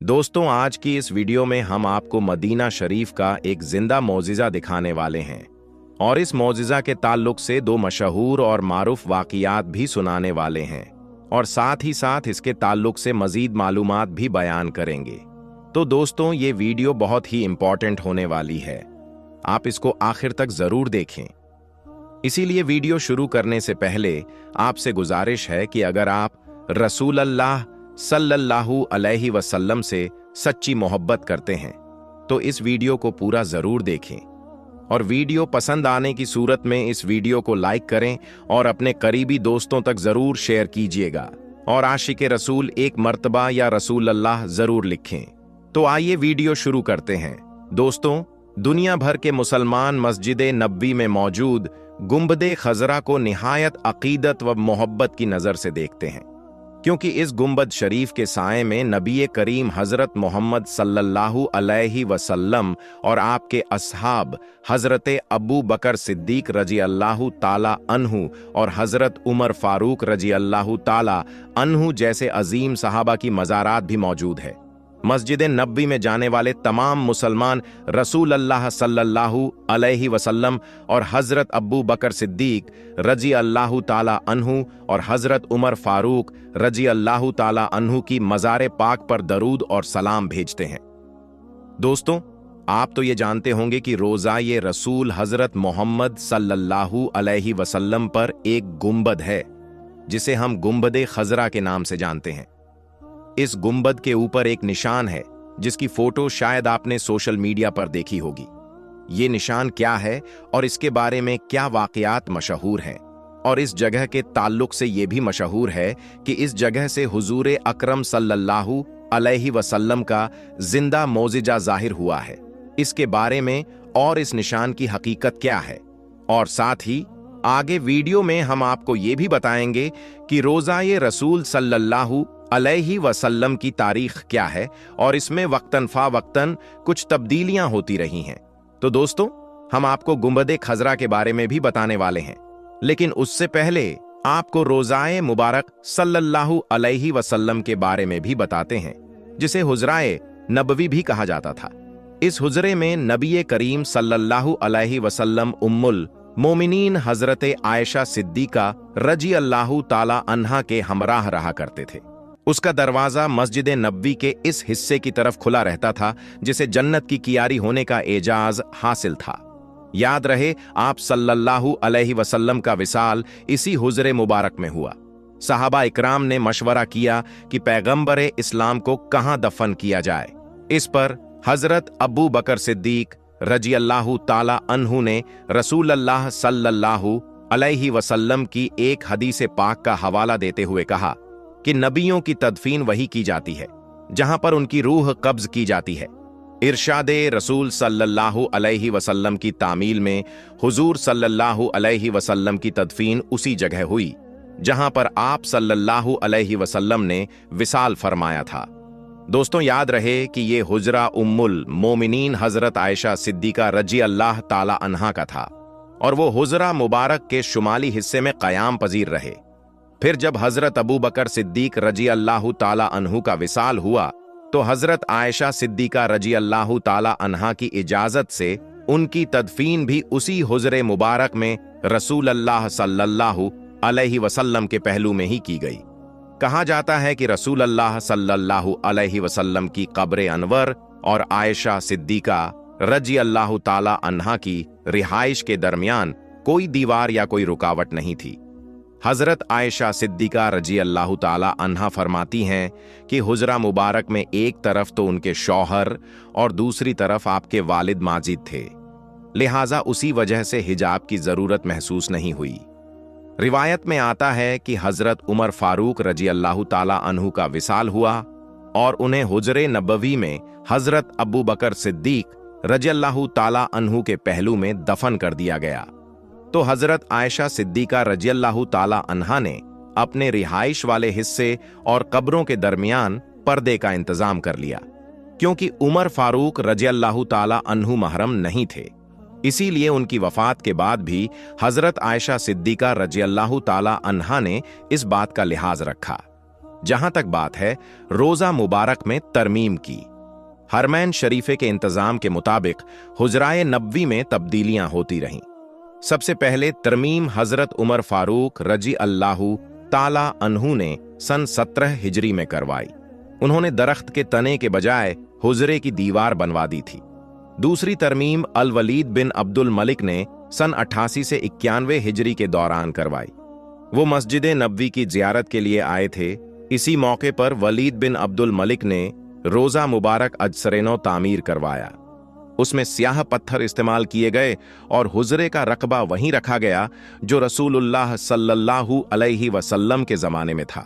दोस्तों, आज की इस वीडियो में हम आपको मदीना शरीफ का एक जिंदा मौजिज़ा दिखाने वाले हैं और इस मौजिज़ा के ताल्लुक से दो मशहूर और मारूफ वाक़ियात भी सुनाने वाले हैं और साथ ही साथ इसके ताल्लुक से मज़ीद मालूमात भी बयान करेंगे। तो दोस्तों, ये वीडियो बहुत ही इम्पॉर्टेंट होने वाली है, आप इसको आखिर तक ज़रूर देखें। इसीलिए वीडियो शुरू करने से पहले आपसे गुजारिश है कि अगर आप रसूल अल्लाह सल्लल्लाहु अलैहि वसल्लम से सच्ची मोहब्बत करते हैं तो इस वीडियो को पूरा ज़रूर देखें और वीडियो पसंद आने की सूरत में इस वीडियो को लाइक करें और अपने करीबी दोस्तों तक ज़रूर शेयर कीजिएगा और आशिक़े रसूल एक मर्तबा या रसूल अल्लाह ज़रूर लिखें। तो आइए वीडियो शुरू करते हैं। दोस्तों, दुनिया भर के मुसलमान मस्जिद नबवी में मौजूद गुंबद खजरा को निहायत अकीदत व मोहब्बत की नज़र से देखते हैं, क्योंकि इस गुंबद शरीफ के साए में नबी करीम हज़रत मोहम्मद सल्लल्लाहु अलैहि वसल्लम और आपके असहाब हज़रत अबू बकर सिद्दीक रजी अल्लाहु ताला अन्हु और हज़रत उमर फारूक रजी अल्लाहु ताला अन्हु जैसे अजीम सहाबा की मज़ारात भी मौजूद है। मस्जिद नबवी में जाने वाले तमाम मुसलमान रसूल अल्लाह सल्लल्लाहु अलैहि वसल्लम और हज़रत अबू बकर सिद्दीक रजी अल्लाहु ताला अन्हु और हज़रत उमर फारूक रजी अल्लाहु ताला अन्हु की मज़ार पाक पर दरूद और सलाम भेजते हैं। दोस्तों, आप तो ये जानते होंगे कि रोज़ाए रसूल हज़रत मोहम्मद सल्लल्लाहु अलैहि वसल्लम पर एक गुंबद है जिसे हम गुंबद खजरा के नाम से जानते हैं। इस गुंबद के ऊपर एक निशान है जिसकी फोटो शायद आपने सोशल मीडिया पर देखी होगी। ये निशान क्या है और इसके बारे में क्या वाक़यात मशहूर हैं, और इस जगह के ताल्लुक से ये भी मशहूर है कि इस जगह से हुजूर अकरम सल्लल्लाहु अलैहि वसल्लम का जिंदा मौजिज़ा जाहिर हुआ है। इसके बारे में और इस निशान की हकीकत क्या है, और साथ ही आगे वीडियो में हम आपको ये भी बताएंगे कि रोज़ाए रसूल सल्लल्लाहु अलैहि वसल्लम की तारीख क्या है और इसमें वक्तन फा वक्तन कुछ तब्दीलियां होती रही हैं। तो दोस्तों, हम आपको गुंबद खजरा के बारे में भी बताने वाले हैं, लेकिन उससे पहले आपको रोज़ाए मुबारक सल्लल्लाहु अलैहि वसल्लम के बारे में भी बताते हैं, जिसे हुजराए नबवी भी कहा जाता था। इस हुजरे में नबी करीम सल्लल्लाहु अलैहि वसल्लम उम्मुल मोमिनीन हजरत आयशा सिद्दीका रजी अल्लाहु ताला अन्हा के हमराह रहा करते थे। उसका दरवाज़ा मस्जिद नबवी के इस हिस्से की तरफ खुला रहता था जिसे जन्नत की कियारी होने का एजाज हासिल था। याद रहे, आप सल्लल्लाहु अलैहि वसल्लम का विसाल इसी हुजरे मुबारक में हुआ। सहाबा इकराम ने मशवरा किया कि पैगंबर इस्लाम को कहाँ दफन किया जाए। इस पर हजरत अबू बकर सिद्दीक रजी अल्लाहु ताला अन्हु ने रसूल अल्लाह सल्लल्लाहु अलैहि वसल्लम की एक हदीस पाक का हवाला देते हुए कहा कि नबियों की तदफीन वही की जाती है जहां पर उनकी रूह कब्ज की जाती है। इरशादे रसूल सल्लल्लाहु अलैहि वसल्लम की तामील में हुजूर सल्लल्लाहु अलैहि वसल्लम की तदफीन उसी जगह हुई जहां पर आप सल्लल्लाहु अलैहि वसल्लम ने विसाल फरमाया था। दोस्तों, याद रहे कि ये हुजरा उम्मुल मोमिनीन हजरत आयशा सिद्दीका रजी अल्लाह ताला अन्हा का था और वो हुजरा मुबारक के शुमाली हिस्से में क़याम पजीर रहे। फिर जब हजरत अबू बकर सिद्दीक रजी अल्लाहु ताला अन्हु का विसाल हुआ तो हजरत आयशा सिद्दीका रजी अल्लाहु ताला अन्हा की इजाजत से उनकी तदफीन भी उसी हुजरे मुबारक में रसूल अल्लाह सल्लल्लाहु अलैहि वसल्लम के पहलू में ही की गई। कहा जाता है कि रसूल अल्लाह सल्लल्लाहु अलैहि वसल्लम की कब्र अनवर और आयशा सिद्दीका रजी अल्लाहु ताला अन्हा की रिहाइश के दरमियान कोई दीवार या कोई रुकावट नहीं थी। हजरत आयशा सिद्दीका रजी अल्लाहु ताला अन्हा फरमाती हैं कि हुजरा मुबारक में एक तरफ तो उनके शौहर और दूसरी तरफ आपके वालिद माजिद थे, लिहाजा उसी वजह से हिजाब की जरूरत महसूस नहीं हुई। रिवायत में आता है कि हजरत उमर फारूक रजी अल्लाहु ताला अन्हु का विसाल हुआ और उन्हें हुजरे नबवी में हजरत अबू बकर सिद्दीक रजी अल्लाहु ताला अन्हु के पहलू में दफन कर दिया गया। तो हजरत आयशा सिद्दीका रजी अल्लाहु ताला अन्हा ने अपने रिहाइश वाले हिस्से और कब्रों के दरमियान पर्दे का इंतजाम कर लिया, क्योंकि उमर फारूक रजी अल्लाहु ताला अन्हु महरम नहीं थे। इसीलिए उनकी वफात के बाद भी हजरत आयशा सिद्दीका रजी अल्लाहु ताला अन्हा ने इस बात का लिहाज रखा। जहां तक बात है रोजा मुबारक में तरमीम की, हरमैन शरीफे के इंतजाम के मुताबिक हुजराए नबवी में तब्दीलियां होती रहीं। सबसे पहले तरमीम हजरत उमर फारूक रजी अल्लाहु ताला अन्हु ने सन 17 हिजरी में करवाई। उन्होंने दरख्त के तने के बजाय हुजरे की दीवार बनवा दी थी। दूसरी तरमीम अल वलीद बिन अब्दुल मलिक ने सन 88 से 91 हिजरी के दौरान करवाई। वो मस्जिद नबवी की जियारत के लिए आए थे। इसी मौके पर वलीद बिन अब्दुल मलिक ने रोजा मुबारक अजसरेनो तामीर करवाया। उसमें स्याह पत्थर इस्तेमाल किए गए और हुजरे का रकबा वहीं रखा गया जो रसूलुल्लाह सल्लल्लाहु अलैहि वसल्लम के जमाने में था।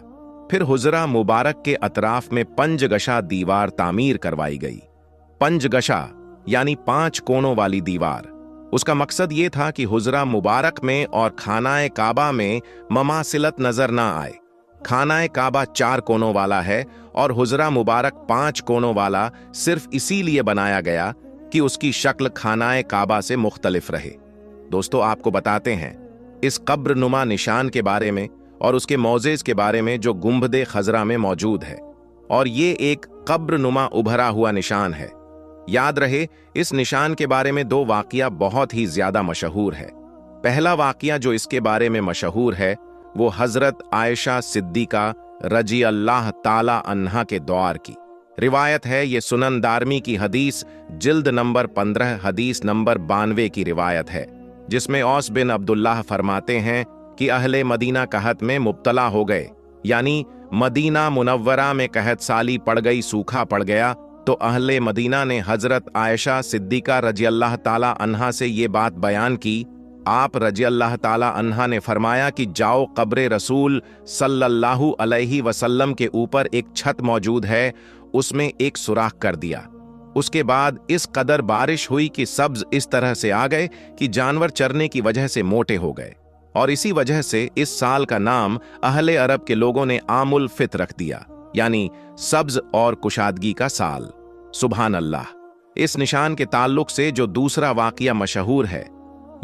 फिर हुजरा मुबारक के अतराफ में पंजगशा दीवार तामीर करवाई गई। पंजगशा यानी 5 कोनों वाली दीवार। उसका मकसद ये था कि हुजरा मुबारक में और खानाए काबा में ममासिलत नजर ना आए। खानाए काबा 4 कोनों वाला है और हुजरा मुबारक 5 कोनों वाला सिर्फ इसीलिए बनाया गया कि उसकी शक्ल खानाए काबा से मुख्तलिफ रहे। दोस्तों, आपको बताते हैं इस कब्र नुमा निशान के बारे में और उसके मौजेज के बारे में जो गुंबदे खजरा में मौजूद है, और ये एक कब्र नुमा उभरा हुआ निशान है। याद रहे, इस निशान के बारे में 2 वाक़िया बहुत ही ज्यादा मशहूर है। पहला वाक़िया जो इसके बारे में मशहूर है वो हजरत आयशा सिद्दीका रजी अल्लाह ताला अन्हा के दौर की रिवायत है। ये सुनन दारमी की हदीस जिल्द नंबर 15 हदीस नंबर 92 की रिवायत है, जिसमें औस बिन अब्दुल्लाह फरमाते हैं कि अहले मदीना कहत में मुब्तला हो गए, यानी मदीना मुनव्वरा में कहत साली पड़ गई, सूखा पड़ गया। तो अहले मदीना ने हजरत आयशा सिद्दीका रजी अल्लाह ताला अन्हा से ये बात बयान की। आप रजी अल्लाह ताला अन्हा ने फरमाया कि जाओ, कब्र रसूल सल्लल्लाहु अलैहि वसल्लम के ऊपर एक छत मौजूद है, उसमें एक सुराख कर दिया। उसके बाद इस कदर बारिश हुई कि सब्ज इस तरह से आ गए कि जानवर चरने की वजह से मोटे हो गए, और इसी वजह से इस साल का नाम अहले अरब के लोगों ने आमुल फित रख दिया, यानी सब्ज और कुशादगी का साल। सुभान अल्लाह। इस निशान के ताल्लुक से जो दूसरा वाक़िया मशहूर है,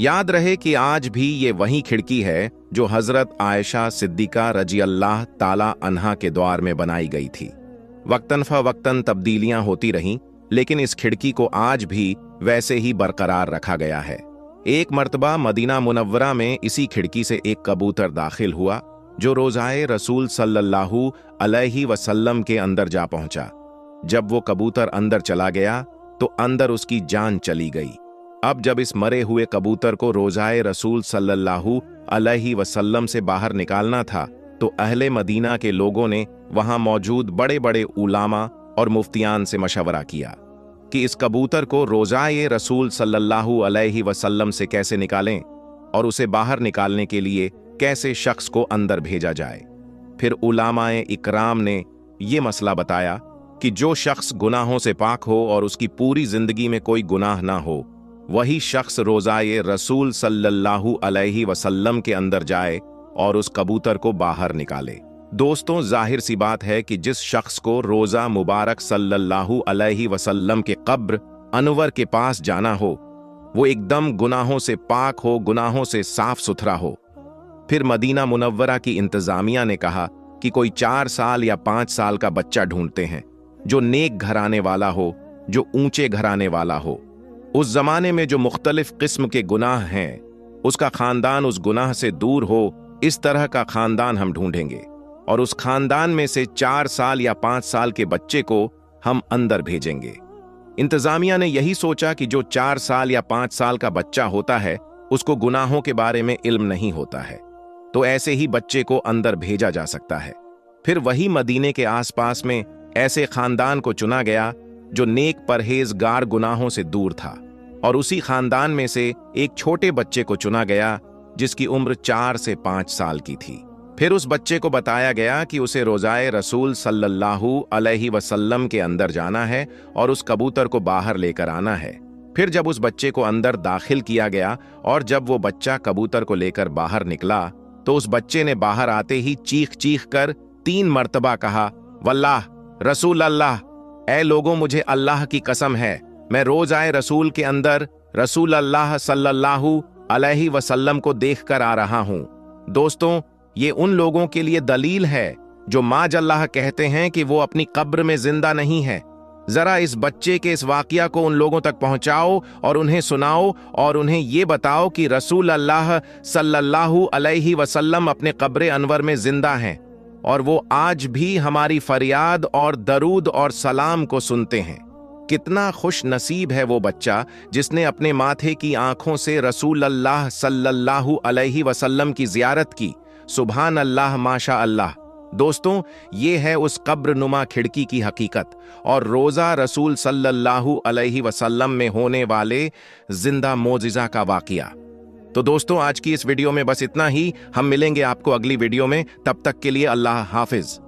याद रहे कि आज भी ये वही खिड़की है जो हजरत आयशा सिद्दीका रजी अल्लाह ताला अन्हा के द्वार में बनाई गई थी। वक्तन फवक्तन तब्दीलियां होती रहीं, लेकिन इस खिड़की को आज भी वैसे ही बरकरार रखा गया है। एक मर्तबा मदीना मुनव्वरा में इसी खिड़की से एक कबूतर दाखिल हुआ जो रोजाए रसूल सल्लल्लाहु अलैहि वसल्लम के अंदर जा पहुंचा। जब वो कबूतर अंदर चला गया तो अंदर उसकी जान चली गई। अब जब इस मरे हुए कबूतर को रोजाए रसूल सल्लल्लाहु अलैहि वसल्लम से बाहर निकालना था, तो अहले मदीना के लोगों ने वहां मौजूद बड़े बड़े उलामा और मुफ्तियान से मशवरा किया कि इस कबूतर को रोजाए रसूल सल्लल्लाहु अलैहि वसल्लम से कैसे निकालें और उसे बाहर निकालने के लिए कैसे शख्स को अंदर भेजा जाए। फिर उलामाए इकराम ने यह मसला बताया कि जो शख्स गुनाहों से पाक हो और उसकी पूरी जिंदगी में कोई गुनाह ना हो, वही शख्स रोजाए रसूल सल्लल्लाहु अलैहि वसल्लम के अंदर जाए और उस कबूतर को बाहर निकाले। दोस्तों, जाहिर सी बात है कि जिस शख्स को रोजा मुबारक सल्लल्लाहु अलैहि वसल्लम के कब्र अनवर के पास जाना हो, वो एकदम गुनाहों से पाक हो, गुनाहों से साफ सुथरा हो। फिर मदीना मुनव्वरा की इंतजामिया ने कहा कि कोई 4 साल या 5 साल का बच्चा ढूंढते हैं जो नेक घराने वाला हो, जो ऊंचे घराने वाला हो। उस जमाने में जो मुख्तलिफ किस्म के गुनाह हैं, उसका खानदान उस गुनाह से दूर हो, इस तरह का खानदान हम ढूंढेंगे, और उस खानदान में से 4 साल या 5 साल के बच्चे को हम अंदर भेजेंगे। इंतजामिया ने यही सोचा कि जो 4 साल या 5 साल का बच्चा होता है उसको गुनाहों के बारे में इल्म नहीं होता है, तो ऐसे ही बच्चे को अंदर भेजा जा सकता है। फिर वही मदीने के आसपास में ऐसे खानदान को चुना गया जो नेक परहेजगार गुनाहों से दूर था, और उसी खानदान में से एक छोटे बच्चे को चुना गया जिसकी उम्र 4 से 5 साल की थी। फिर उस बच्चे को बताया गया कि उसे रोजाए रसूल सल्लल्लाहु अलैहि वसल्लम के अंदर जाना है और उस कबूतर को बाहर लेकर आना है। फिर जब उस बच्चे को अंदर दाखिल किया गया और जब वो बच्चा कबूतर को लेकर बाहर निकला, तो उस बच्चे ने बाहर आते ही चीख चीख कर 3 मर्तबा कहा, वल्लाह रसूल अल्लाह, ऐ लोगों मुझे अल्लाह की कसम है, मैं रोज आए रसूल के अंदर रसूल अल्लाह सल्लल्लाहु अलैहि वसल्लम को देख कर आ रहा हूं। दोस्तों, ये उन लोगों के लिए दलील है जो माजल्लाह कहते हैं कि वो अपनी कब्र में जिंदा नहीं है। जरा इस बच्चे के इस वाकया को उन लोगों तक पहुंचाओ और उन्हें सुनाओ और उन्हें ये बताओ कि रसूल अल्लाह सल्लल्लाहु अलैहि वसल्लम अपने कब्र अनवर में जिंदा हैं और वो आज भी हमारी फरियाद और दरूद और सलाम को सुनते हैं। कितना खुश नसीब है वो बच्चा जिसने अपने माथे की आंखों से रसूल अल्लाह सल्लल्लाहु अलैहि वसल्लम की जियारत की। सुभान अल्लाह, माशा अल्लाह। दोस्तों, ये है उस कब्र नुमा खिड़की की हकीकत और रोज़ा रसूल सल्लल्लाहु अलैहि वसल्लम में होने वाले जिंदा मोजिज़ा का वाक़िया। तो दोस्तों, आज की इस वीडियो में बस इतना ही। हम मिलेंगे आपको अगली वीडियो में। तब तक के लिए अल्लाह हाफिज।